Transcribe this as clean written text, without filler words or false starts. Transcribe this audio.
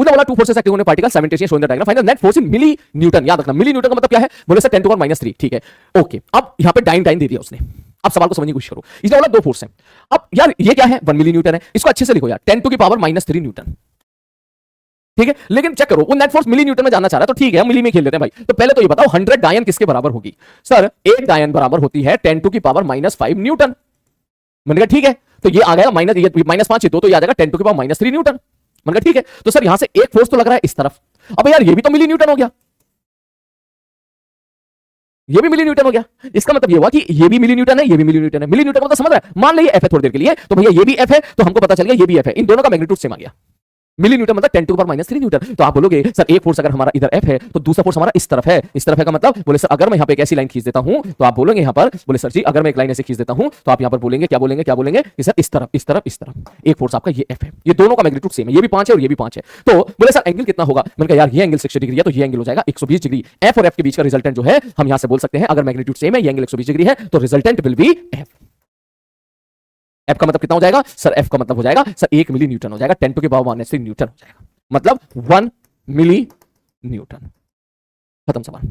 दूसरा वाला two forces acting होने particle simultaneously show in the diagram find the net force in milli newton. याद रखना मिली Newton का मतलब क्या है, बोले सर 10 टू पावर -3। ठीक है ओके, अब यहां पे डाइन दे दिया उसने। अब सवाल को समझने की कोशिश करो, इसमें वाला दो फोर्स है। अब यार ये क्या है, 1 मिली न्यूटन है, इसको अच्छे से लिखो यार 10 टू की पावर -3 न्यूटन। ठीक है, लेकिन चेक करो वो नेट फोर्स मिली न्यूटन में जानना चाह रहा है, तो ठीक है मिली में खेल लेते हैं भाई। तो पहले तो ये बताओ 100 डायन किसके बराबर होगी। सर एक डायन बराबर होती है 10 टू की पावर -5 न्यूटन। मैंने कहा ठीक है, तो ये आ गया -5 तो ये आ जाएगा 10 टू की पावर -3 न्यूटन। मैंने कहा ठीक है, तो सर यहां से एक फोर्स तो लग रहा है इस तरफ। अब यार ये भी तो मिली न्यूटन हो गया, ये भी मिली न्यूटन हो गया। इसका मतलब ये हुआ कि ये भी मिली न्यूटन है, ये भी मिली न्यूटन है। मिली न्यूटन का मतलब समझ रहा है, मान लीजिए एफ है थोड़ी देर के लिए, तो भैया ये भी एफ है, तो हमको पता चल गया ये भी एफ है, इन दोनों का मैग्नीट्यूड सेम आ गया। मिली न्यूटन मतलब 10 टू पावर -3 न्यूटन। तो आप बोलोगे सर एक फोर्स अगर हमारा इधर एफ है तो दूसरा फोर्स हमारा इस तरफ है, इस तरफ है का मतलब बोले सर अगर मैं यहां पे एक ऐसी लाइन खींच देता हूं तो आप बोलेंगे यहां पर, बोले सर जी अगर मैं एक लाइन ऐसे खींच देता हूं तो आप यहां पर बोलेंगे क्या बोलेंगे कि सर इस तरफ इस तरफ इस तरफ एक फोर्स आपका ये एफ है, ये दोनों का मैग्नीट्यूड सेम है, ये भी 5 है और ये भी 5 है। तो बोले सर एंगल कितना होगा, मैंने कहा यार ये एंगल 60 डिग्री है तो ये एंगल हो जाएगा 120 डिग्री। एफ और एफ के बीच का रिजल्टेंट जो है हम यहां से बोल सकते हैं, अगर मैग्नीट्यूड सेम है, ये एंगल 120 डिग्री है तो resultant will be F. F का मतलब कितना हो जाएगा सर, एफ का मतलब हो जाएगा सर 1 मिली न्यूटन हो जाएगा, 10 टू की पावर -3 न्यूटन हो जाएगा, मतलब 1 मिली न्यूटन। खत्म सवाल।